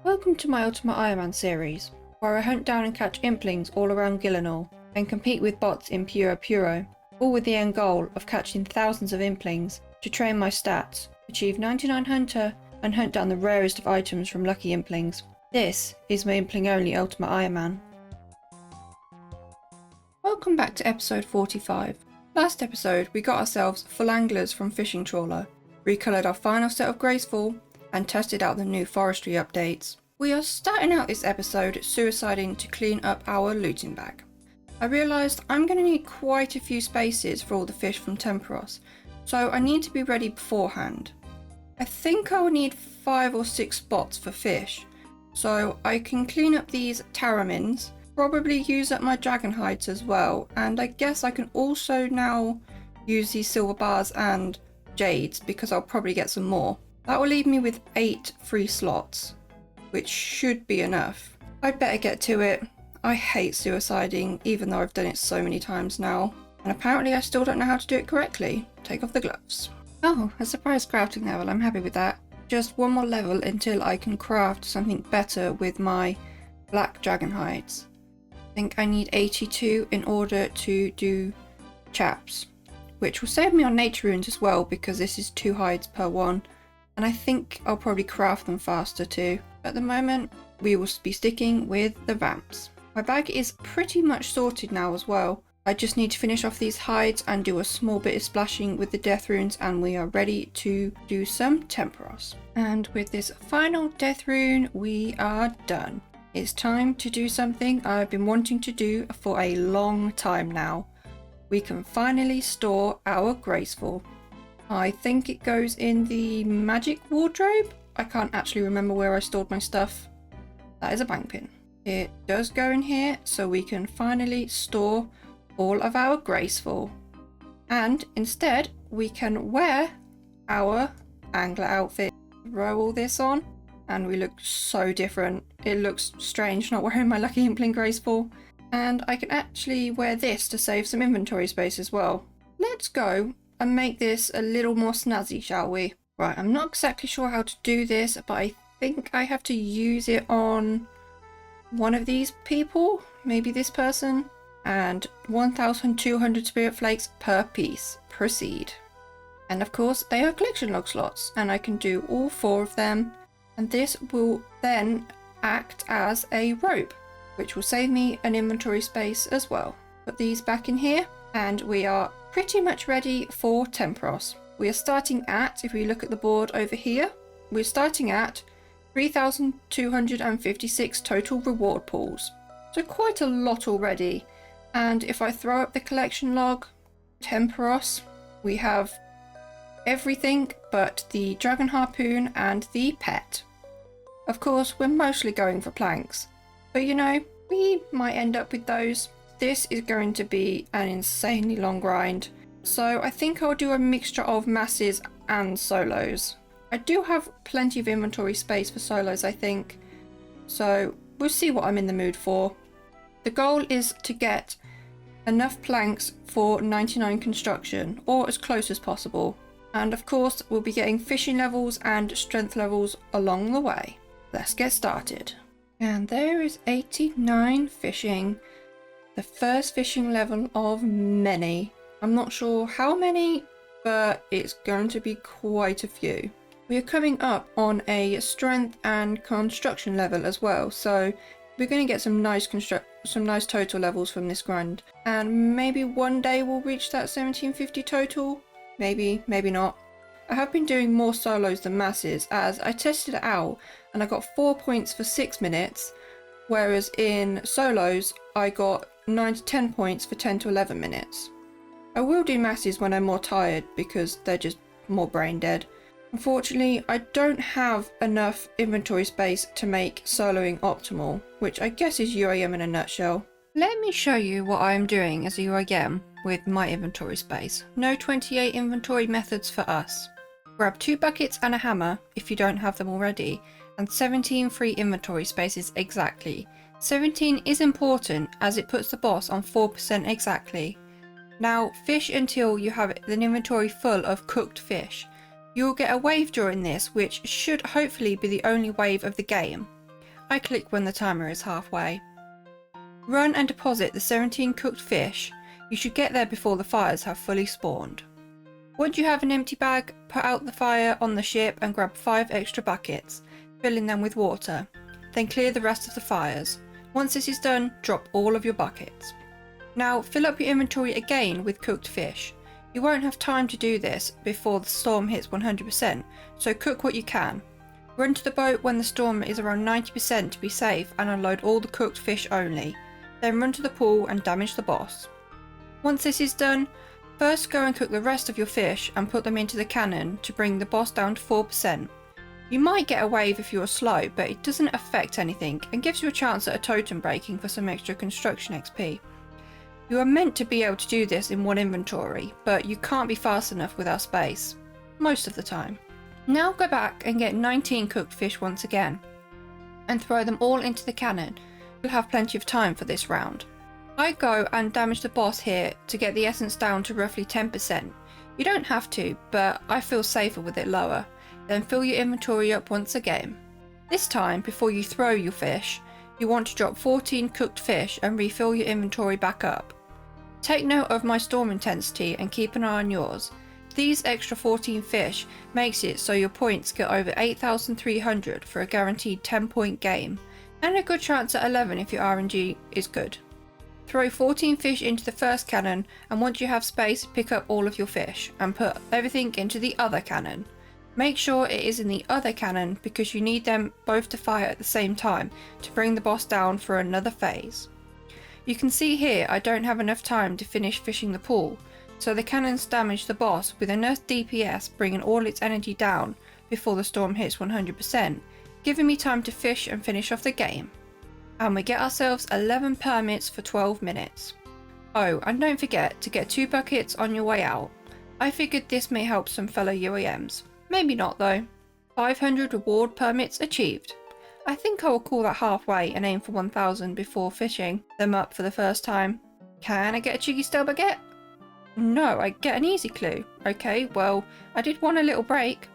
Welcome to my Ultimate UIM series, where I hunt down and catch Implings all around Gillinor, and compete with bots in Puro, all with the end goal of catching thousands of Implings to train my stats, achieve 99 Hunter, and hunt down the rarest of items from lucky Implings. This is my Impling Only Ultimate UIM. Welcome back to episode 45. Last episode we got ourselves full anglers from Fishing Trawler, recoloured our final set of Graceful, and tested out the new forestry updates. We are starting out this episode suiciding to clean up our looting bag. I realised I'm going to need quite a few spaces for all the fish from Temperos, so I need to be ready beforehand. I think I will need 5 or 6 spots for fish, so I can clean up these Taramins, probably use up my dragon hides as well, and I guess I can also now use these silver bars and jades because I'll probably get some more. That will leave me with 8 free slots, which should be enough. I'd better get to it. I hate suiciding, even though I've done it so many times now. And apparently I still don't know how to do it correctly. Take off the gloves. Oh, a surprise crafting level, I'm happy with that. Just one more level until I can craft something better with my black dragon hides. I think I need 82 in order to do chaps, which will save me on nature runes as well because this is 2 hides per one. And I think I'll probably craft them faster too. At the moment, we will be sticking with the vamps. My bag is pretty much sorted now as well. I just need to finish off these hides and do a small bit of splashing with the death runes, and we are ready to do some Temperos. And with this final death rune, we are done. It's time to do something I've been wanting to do for a long time now. We can finally store our Graceful. I think it goes in the magic wardrobe. I can't actually remember where I stored my stuff. That is a bank pin. It does go in here, so we can finally store all of our Graceful. And instead, we can wear our angler outfit. Throw all this on, and we look so different. It looks strange not wearing my lucky Impling Graceful. And I can actually wear this to save some inventory space as well. Let's go and make this a little more snazzy, shall we? Right, I'm not exactly sure how to do this, but I think I have to use it on one of these people, maybe this person, and 1,200 spirit flakes per piece. Proceed. And of course, they are collection log slots, and I can do all 4 of them, and this will then act as a rope, which will save me an inventory space as well. Put these back in here, and we are pretty much ready for Temperos. We are starting at, if we look at the board over here, we're starting at 3,256 total reward pools. So quite a lot already. And if I throw up the collection log, Temperos, we have everything but the dragon harpoon and the pet. Of course, we're mostly going for planks, but you know, we might end up with those. This is going to be an insanely long grind, so I think I'll do a mixture of masses and solos. I do have plenty of inventory space for solos, I think, so we'll see what I'm in the mood for. The goal is to get enough planks for 99 construction, or as close as possible, and of course we'll be getting fishing levels and strength levels along the way. Let's get started. And there is 89 fishing. The first fishing level of many. I'm not sure how many, but it's going to be quite a few. We are coming up on a strength and construction level as well, so we're going to get some nice total levels from this grind. And maybe one day we'll reach that 1750 total. Maybe, maybe not. I have been doing more solos than masses, as I tested it out and I got 4 points for 6 minutes, whereas in solos I got 9 to 10 points for 10 to 11 minutes. I will do masses when I'm more tired because they're just more brain dead. Unfortunately, I don't have enough inventory space to make soloing optimal, which I guess is UIM in a nutshell. Let me show you what I am doing as a UIM with my inventory space. No 28 inventory methods for us. Grab 2 buckets and a hammer if you don't have them already, and 17 free inventory spaces exactly. 17 is important as it puts the boss on 4% exactly. Now fish until you have an inventory full of cooked fish. You'll get a wave during this, which should hopefully be the only wave of the game. I click when the timer is halfway. Run and deposit the 17 cooked fish. You should get there before the fires have fully spawned. Once you have an empty bag, put out the fire on the ship and grab 5 extra buckets, filling them with water. Then clear the rest of the fires. Once this is done, drop all of your buckets. Now fill up your inventory again with cooked fish. You won't have time to do this before the storm hits 100%, so cook what you can. Run to the boat when the storm is around 90% to be safe and unload all the cooked fish only. Then run to the pool and damage the boss. Once this is done, first go and cook the rest of your fish and put them into the cannon to bring the boss down to 4%. You might get a wave if you are slow, but it doesn't affect anything and gives you a chance at a totem breaking for some extra construction XP. You are meant to be able to do this in one inventory, but you can't be fast enough with our space. Most of the time. Now go back and get 19 cooked fish once again, and throw them all into the cannon. You'll have plenty of time for this round. I go and damage the boss here to get the essence down to roughly 10%. You don't have to, but I feel safer with it lower. Then fill your inventory up once again. This time, before you throw your fish, you want to drop 14 cooked fish and refill your inventory back up. Take note of my storm intensity and keep an eye on yours. These extra 14 fish makes it so your points get over 8,300 for a guaranteed 10-point game, and a good chance at 11 if your RNG is good. Throw 14 fish into the first cannon, and once you have space, pick up all of your fish and put everything into the other cannon. Make sure it is in the other cannon because you need them both to fire at the same time to bring the boss down for another phase. You can see here I don't have enough time to finish fishing the pool, so the cannons damage the boss with enough DPS bringing all its energy down before the storm hits 100%, giving me time to fish and finish off the game. And we get ourselves 11 permits for 12 minutes. Oh, and don't forget to get 2 buckets on your way out. I figured this may help some fellow UIMs. Maybe not though. 500 reward permits achieved. I think I will call that halfway and aim for 1000 before fishing them up for the first time. Can I get a cheeky stale baguette? No, I get an easy clue. Okay, well, I did want a little break.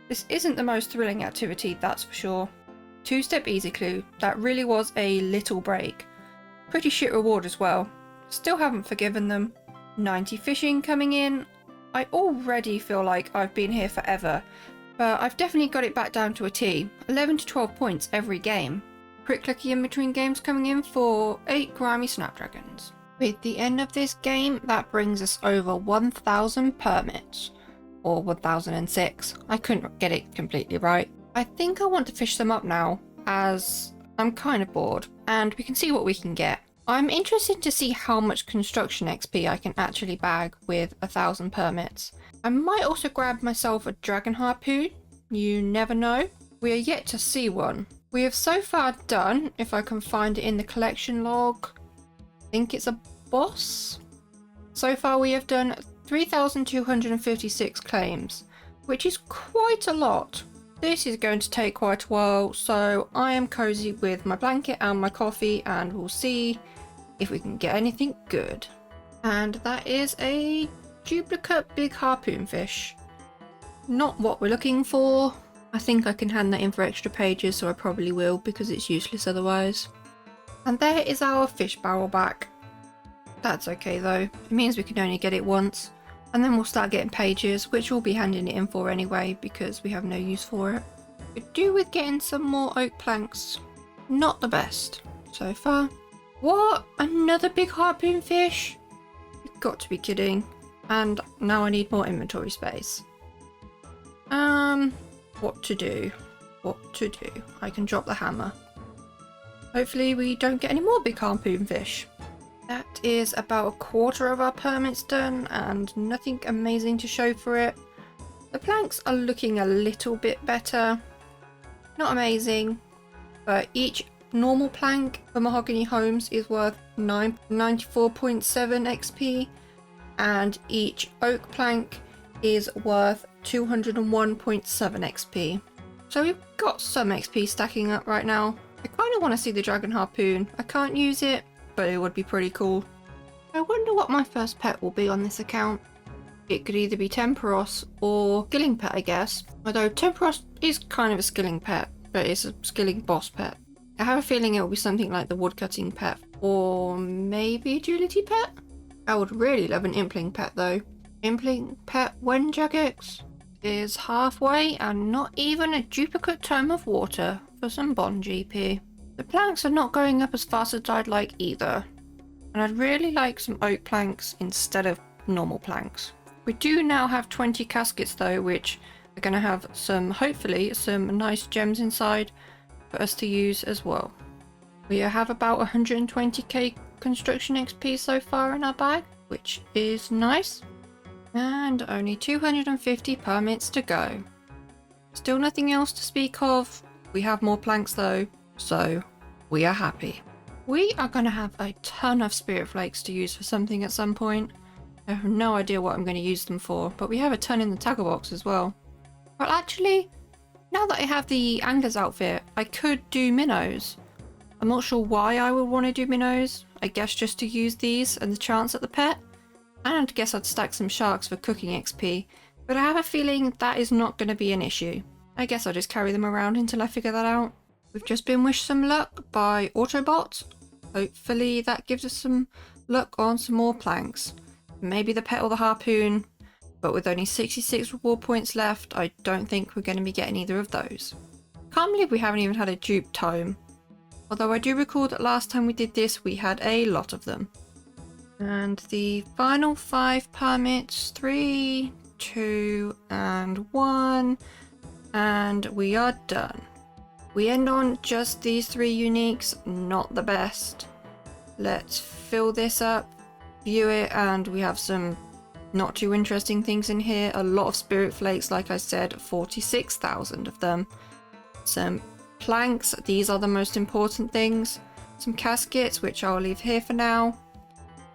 This isn't the most thrilling activity, that's for sure. 2-step easy clue, that really was a little break. Pretty shit reward as well. Still haven't forgiven them. 90 fishing coming in. I already feel like I've been here forever, but I've definitely got it back down to a T. 11 to 12 points every game. Quick clicky in between games coming in for 8 grimy snapdragons. With the end of this game, that brings us over 1000 permits. Or 1006. I couldn't get it completely right. I think I want to fish them up now, as I'm kind of bored, and we can see what we can get. I'm interested to see how much construction XP I can actually bag with 1000 permits. I might also grab myself a dragon harpoon, you never know. We are yet to see one. We have so far done, if I can find it in the collection log, I think it's a boss? So far we have done 3,256 claims, which is quite a lot. This is going to take quite a while, so I am cozy with my blanket and my coffee, and we'll see if we can get anything good. And that is a duplicate big harpoon fish. Not what we're looking for. I think I can hand that in for extra pages, so I probably will because it's useless otherwise. And there is our fish barrel back. That's okay though, it means we can only get it once, and then we'll start getting pages, which we'll be handing it in for anyway because we have no use for it. Could do with getting some more oak planks. Not the best so far. What? Another big harpoon fish? You've got to be kidding. And now I need more inventory space. What to do? What to do? I can drop the hammer. Hopefully we don't get any more big harpoon fish. That is about a quarter of our permits done and nothing amazing to show for it. The planks are looking a little bit better. Not amazing, but each normal plank for Mahogany Homes is worth 94.7 XP, and each oak plank is worth 201.7 XP. So we've got some XP stacking up right now. I kind of want to see the dragon harpoon. I can't use it, but it would be pretty cool. I wonder what my first pet will be on this account. It could either be Temperos or Skilling Pet, I guess. Although Temperos is kind of a skilling pet, but it's a skilling boss pet. I have a feeling it will be something like the woodcutting pet, or maybe a duality pet? I would really love an Impling pet though. Impling pet when Jagex is halfway and not even a duplicate tome of water for some bond GP. The planks are not going up as fast as I'd like either, and I'd really like some oak planks instead of normal planks. We do now have 20 caskets though, which are going to have some, hopefully, some nice gems inside for us to use as well. We have about 120k construction XP so far in our bag, which is nice. And only 250 permits to go. Still nothing else to speak of. We have more planks though, so we are happy. We are going to have a ton of spirit flakes to use for something at some point. I have no idea what I'm going to use them for, but we have a ton in the tackle box as well. Well, actually, now that I have the angler's outfit, I could do minnows. I'm not sure why I would want to do minnows. I guess just to use these and the chance at the pet. And I guess I'd stack some sharks for cooking XP, but I have a feeling that is not going to be an issue. I guess I'll just carry them around until I figure that out. We've just been wished some luck by Autobot. Hopefully that gives us some luck on some more planks. Maybe the pet or the harpoon, but with only 66 reward points left, I don't think we're going to be getting either of those. Can't believe we haven't even had a dupe tome. Although I do recall that last time we did this, we had a lot of them. And the final 5 permits, 3, 2, and 1, and we are done. We end on just these 3 uniques, not the best. Let's fill this up, view it, and we have some not too interesting things in here. A lot of spirit flakes, like I said, 46,000 of them. Some planks, these are the most important things. Some caskets, which I'll leave here for now.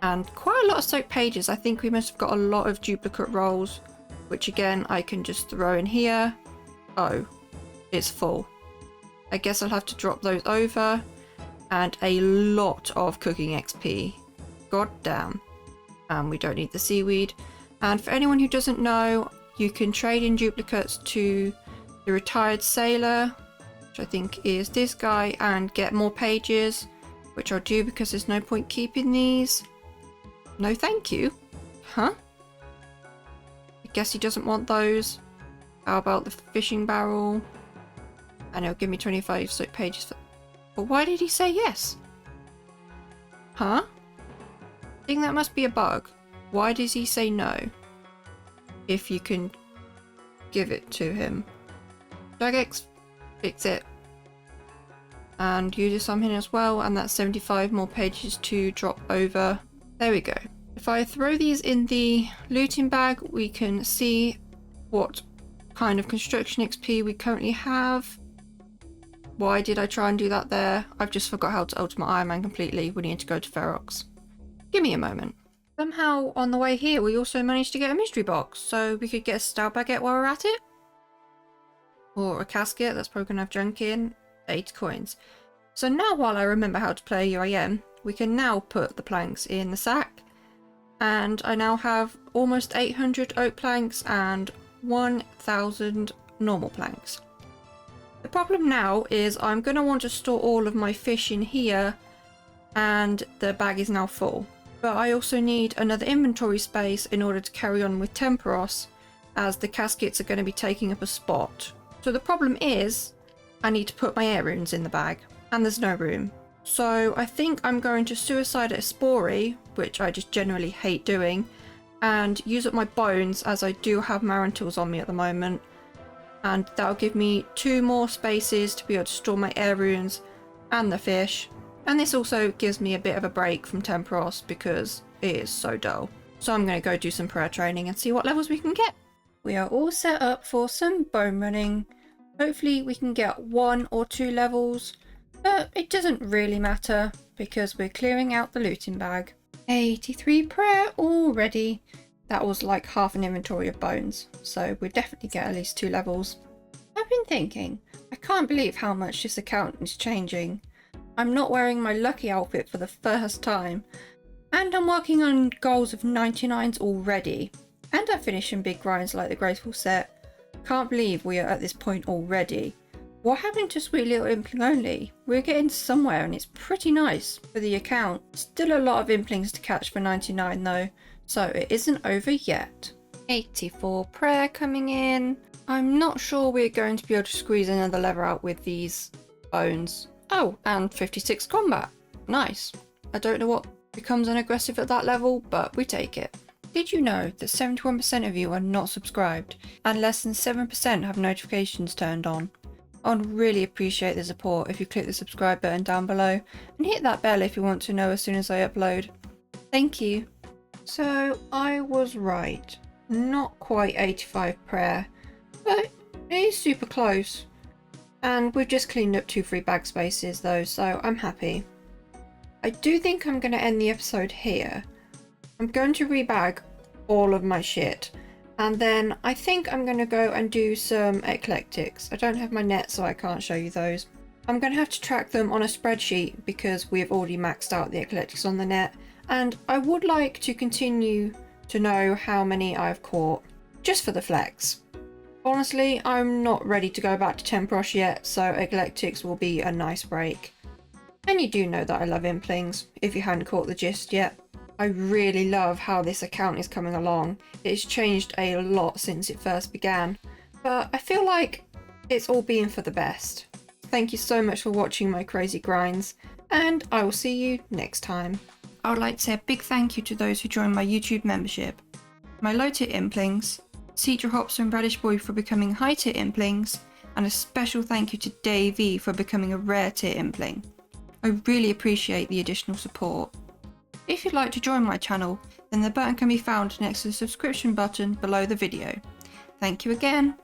And quite a lot of soaked pages. I think we must have got a lot of duplicate rolls, which again, I can just throw in here. Oh, it's full. I guess I'll have to drop those over. And a lot of cooking XP. God damn. And we don't need the seaweed. And for anyone who doesn't know, you can trade in duplicates to the retired sailor, which I think is this guy, and get more pages, which I'll do because there's no point keeping these. No thank you. Huh? I guess he doesn't want those. How about the fishing barrel? And it'll give me 25 soaked pages for... But why did he say yes? Huh? I think that must be a bug. Why does he say no? If you can give it to him. Jagex, fix it. And use this on him as well, and that's 75 more pages to drop over. There we go. If I throw these in the looting bag, we can see what kind of construction XP we currently have. Why did I try and do that there? I've just forgot how to Ultimate Iron Man completely. We need to go to Ferox. Give me a moment. Somehow on the way here we also managed to get a mystery box, so we could get a stout baguette while we're at it. Or a casket, that's probably gonna have junk in. 8 coins. So now while I remember how to play UIM, we can now put the planks in the sack. And I now have almost 800 oak planks and 1000 normal planks. The problem now is I'm going to want to store all of my fish in here, and the bag is now full. But I also need another inventory space in order to carry on with Temperos, as the caskets are going to be taking up a spot. So the problem is I need to put my air runes in the bag, and there's no room. So I think I'm going to suicide at a Spory, which I just generally hate doing, and use up my bones, as I do have Marantils on me at the moment. And that'll give me 2 more spaces to be able to store my air runes and the fish. And this also gives me a bit of a break from Temperos because it is so dull. So I'm going to go do some prayer training and see what levels we can get. We are all set up for some bone running. Hopefully we can get 1 or 2 levels, but it doesn't really matter because we're clearing out the looting bag. 83 prayer already. That was like half an inventory of bones, so we'll definitely get at least 2 levels. I've been thinking, I can't believe how much this account is changing. I'm not wearing my lucky outfit for the first time, and I'm working on goals of 99s already, and I'm finishing big grinds like the Graceful set. Can't believe we are at this point already. What happened to sweet little Impling Only? We're getting somewhere and it's pretty nice for the account. Still a lot of Implings to catch for 99 though, so it isn't over yet. 84 prayer coming in. I'm not sure we're going to be able to squeeze another lever out with these bones. Oh, and 56 combat. Nice. I don't know what becomes unaggressive at that level, but we take it. Did you know that 71% of you are not subscribed and less than 7% have notifications turned on? I'd really appreciate the support if you click the subscribe button down below and hit that bell if you want to know as soon as I upload. Thank you. So I was right. Not quite 85 prayer, but it is super close. And we've just cleaned up 2 free bag spaces though, so I'm happy. I do think I'm going to end the episode here. I'm going to rebag all of my shit. And then I think I'm going to go and do some eclectics. I don't have my net, so I can't show you those. I'm going to have to track them on a spreadsheet because we've already maxed out the eclectics on the net. And I would like to continue to know how many I've caught, just for the flex. Honestly, I'm not ready to go back to 10 prosh yet, so eclectics will be a nice break. And you do know that I love Implings, if you hadn't caught the gist yet. I really love how this account is coming along. It's changed a lot since it first began, but I feel like it's all being for the best. Thank you so much for watching my crazy grinds, and I will see you next time. I would like to say a big thank you to those who joined my YouTube membership. My low tier Implings, Cedra Hops and Radish Boy for becoming high tier Implings, and a special thank you to Dave E for becoming a rare tier Impling. I really appreciate the additional support. If you'd like to join my channel, then the button can be found next to the subscription button below the video. Thank you again.